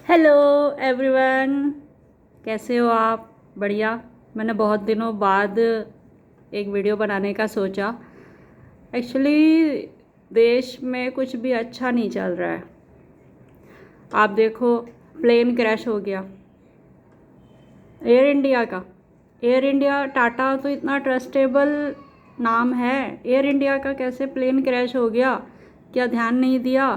Hello everyone, कैसे हो आप? बढ़िया। मैंने बहुत दिनों बाद एक वीडियो बनाने का सोचा। एक्चुअली देश में कुछ भी अच्छा नहीं चल रहा है। आप देखो, प्लेन क्रैश हो गया एयर इंडिया का। एयर इंडिया, टाटा तो इतना ट्रस्टेबल नाम है। एयर इंडिया का कैसे प्लेन क्रैश हो गया? क्या ध्यान नहीं दिया?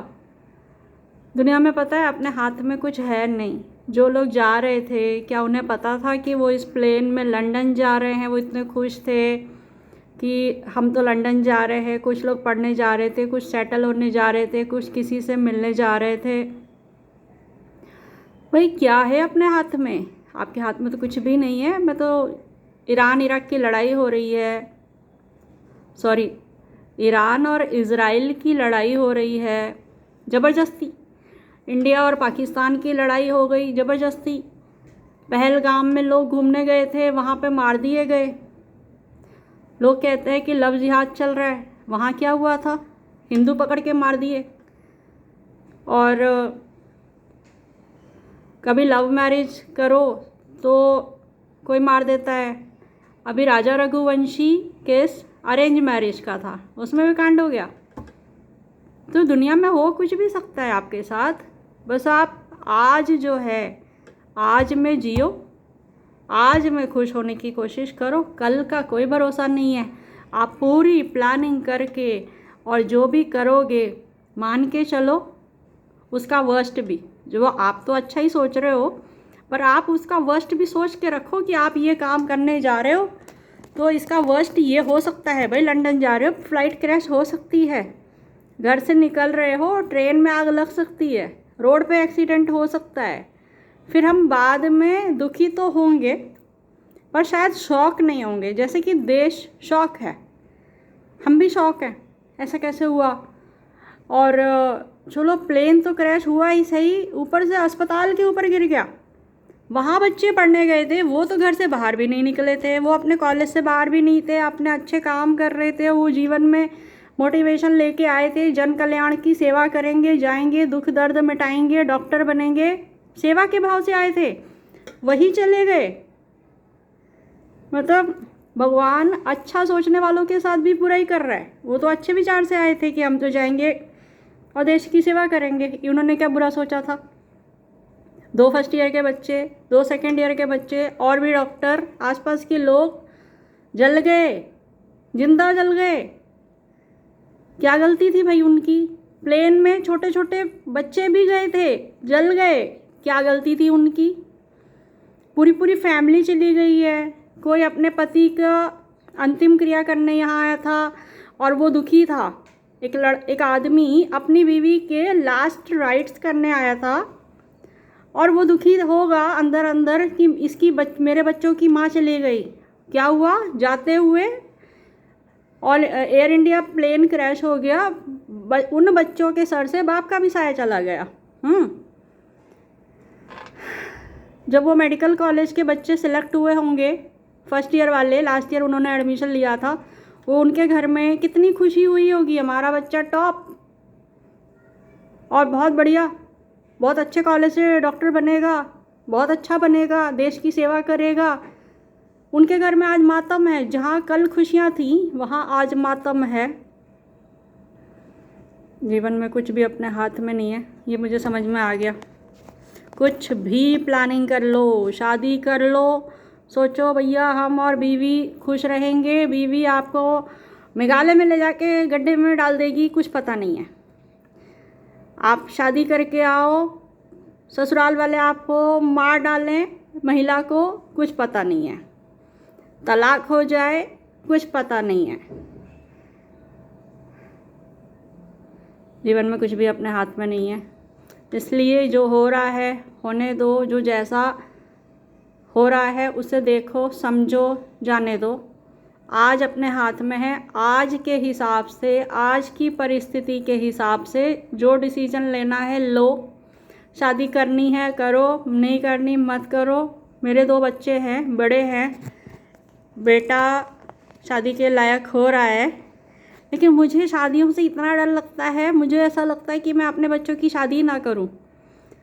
दुनिया में पता है अपने हाथ में कुछ है नहीं। जो लोग जा रहे थे, क्या उन्हें पता था कि वो इस प्लेन में लंदन जा रहे हैं? वो इतने खुश थे कि हम तो लंदन जा रहे हैं। कुछ लोग पढ़ने जा रहे थे, कुछ सेटल होने जा रहे थे, कुछ किसी से मिलने जा रहे थे। भाई क्या है अपने हाथ में? आपके हाथ में तो कुछ भी नहीं है। मैं तो ईरान इराक की लड़ाई हो रही है, सॉरी, ईरान और इज़राइल की लड़ाई हो रही है ज़बरदस्ती। इंडिया और पाकिस्तान की लड़ाई हो गई ज़बरदस्ती। पहलगाम में लोग घूमने गए थे, वहाँ पे मार दिए गए। लोग कहते हैं कि लव जिहाद चल रहा है, वहाँ क्या हुआ था? हिंदू पकड़ के मार दिए। और कभी लव मैरिज करो तो कोई मार देता है। अभी राजा रघुवंशी केस अरेंज मैरिज का था, उसमें भी कांड हो गया। तो दुनिया में हो कुछ भी सकता है आपके साथ। बस आप आज जो है, आज में जियो, आज में खुश होने की कोशिश करो। कल का कोई भरोसा नहीं है। आप पूरी प्लानिंग करके और जो भी करोगे, मान के चलो उसका वर्स्ट भी, जो आप तो अच्छा ही सोच रहे हो, पर आप उसका वर्स्ट भी सोच के रखो कि आप ये काम करने जा रहे हो तो इसका वर्स्ट ये हो सकता है। भाई लंदन जा रहे हो, फ्लाइट क्रैश हो सकती है। घर से निकल रहे हो, ट्रेन में आग लग सकती है, रोड पे एक्सीडेंट हो सकता है। फिर हम बाद में दुखी तो होंगे, पर शायद शौक नहीं होंगे। जैसे कि देश शौक है, हम भी शौक हैं, ऐसा कैसे हुआ? और चलो प्लेन तो क्रैश हुआ ही सही, ऊपर से अस्पताल के ऊपर गिर गया। वहाँ बच्चे पढ़ने गए थे, वो तो घर से बाहर भी नहीं निकले थे, वो अपने कॉलेज से बाहर भी नहीं थे, अपने अच्छे काम कर रहे थे। वो जीवन में मोटिवेशन लेके आए थे, जन कल्याण की सेवा करेंगे, जाएंगे, दुख दर्द मिटाएंगे, डॉक्टर बनेंगे, सेवा के भाव से आए थे, वही चले गए। मतलब भगवान अच्छा सोचने वालों के साथ भी बुरा ही कर रहा है। वो तो अच्छे विचार से आए थे कि हम तो जाएंगे और देश की सेवा करेंगे। उन्होंने क्या बुरा सोचा था? 2 फर्स्ट ईयर के बच्चे, 2 सेकेंड ईयर के बच्चे और भी डॉक्टर, आसपास के लोग जल गए, जिंदा जल गए। क्या गलती थी भाई उनकी? प्लेन में छोटे छोटे बच्चे भी गए थे, जल गए। क्या गलती थी उनकी? पूरी पूरी फैमिली चली गई है। कोई अपने पति का अंतिम क्रिया करने यहाँ आया था और वो दुखी था। एक आदमी अपनी बीवी के लास्ट राइट्स करने आया था और वो दुखी होगा अंदर अंदर कि मेरे बच्चों की माँ चली गई। क्या हुआ? जाते हुए और एयर इंडिया प्लेन क्रैश हो गया, उन बच्चों के सर से बाप का भी साया चला गया। जब वो मेडिकल कॉलेज के बच्चे सिलेक्ट हुए होंगे, फर्स्ट ईयर वाले, लास्ट ईयर उन्होंने एडमिशन लिया था, वो उनके घर में कितनी खुशी हुई होगी, हमारा बच्चा टॉप और बहुत बढ़िया, बहुत अच्छे कॉलेज से डॉक्टर बनेगा, बहुत अच्छा बनेगा, देश की सेवा करेगा। उनके घर में आज मातम है। जहाँ कल खुशियाँ थी वहाँ आज मातम है। जीवन में कुछ भी अपने हाथ में नहीं है, ये मुझे समझ में आ गया। कुछ भी प्लानिंग कर लो, शादी कर लो, सोचो भैया हम और बीवी खुश रहेंगे, बीवी आपको मेघालय में ले जाके गड्ढे में डाल देगी, कुछ पता नहीं है। आप शादी करके आओ, ससुराल वाले आपको मार डालें, महिला को कुछ पता नहीं है। तलाक हो जाए, कुछ पता नहीं है। जीवन में कुछ भी अपने हाथ में नहीं है। इसलिए जो हो रहा है होने दो, जो जैसा हो रहा है उसे देखो, समझो, जाने दो। आज अपने हाथ में है। आज के हिसाब से, आज की परिस्थिति के हिसाब से जो डिसीजन लेना है लो। शादी करनी है करो, नहीं करनी मत करो। मेरे 2 बच्चे हैं, बड़े हैं, बेटा शादी के लायक हो रहा है, लेकिन मुझे शादियों से इतना डर लगता है, मुझे ऐसा लगता है कि मैं अपने बच्चों की शादी ना करूं।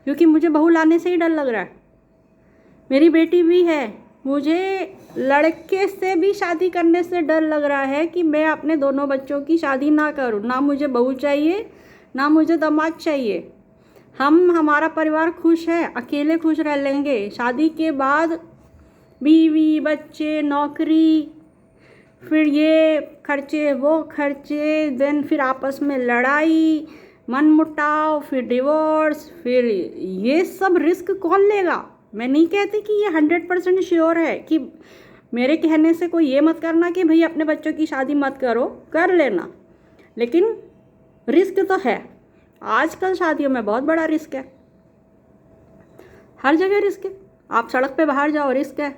क्योंकि मुझे बहू लाने से ही डर लग रहा है। मेरी बेटी भी है, मुझे लड़के से भी शादी करने से डर लग रहा है कि मैं अपने दोनों बच्चों की शादी ना करूं। ना मुझे बहू चाहिए, ना मुझे दामाद चाहिए। हमारा परिवार खुश है, अकेले खुश रह लेंगे। शादी के बाद बीवी, बच्चे, नौकरी, फिर ये खर्चे, वो खर्चे, देन फिर आपस में लड़ाई, मनमुटाव, फिर डिवोर्स, फिर ये सब रिस्क कौन लेगा? मैं नहीं कहती कि ये 100% श्योर है कि मेरे कहने से कोई ये मत करना कि भाई अपने बच्चों की शादी मत करो, कर लेना, लेकिन रिस्क तो है। आजकल शादियों में बहुत बड़ा रिस्क है, हर जगह रिस्क है। आप सड़क पे बाहर जाओ, रिस्क है।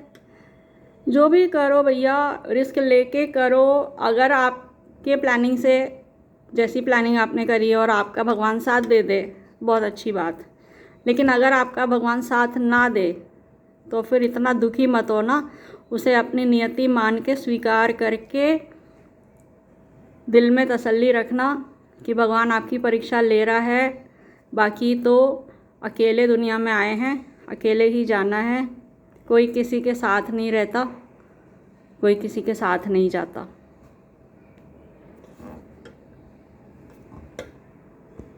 जो भी करो भैया, रिस्क लेके करो। अगर आपके प्लानिंग से, जैसी प्लानिंग आपने करी है और आपका भगवान साथ दे दे, बहुत अच्छी बात। लेकिन अगर आपका भगवान साथ ना दे तो फिर इतना दुखी मत हो ना, उसे अपनी नियति मान के स्वीकार करके दिल में तसल्ली रखना कि भगवान आपकी परीक्षा ले रहा है। बाकी तो अकेले दुनिया में आए हैं, अकेले ही जाना है। कोई किसी के साथ नहीं रहता, कोई किसी के साथ नहीं जाता।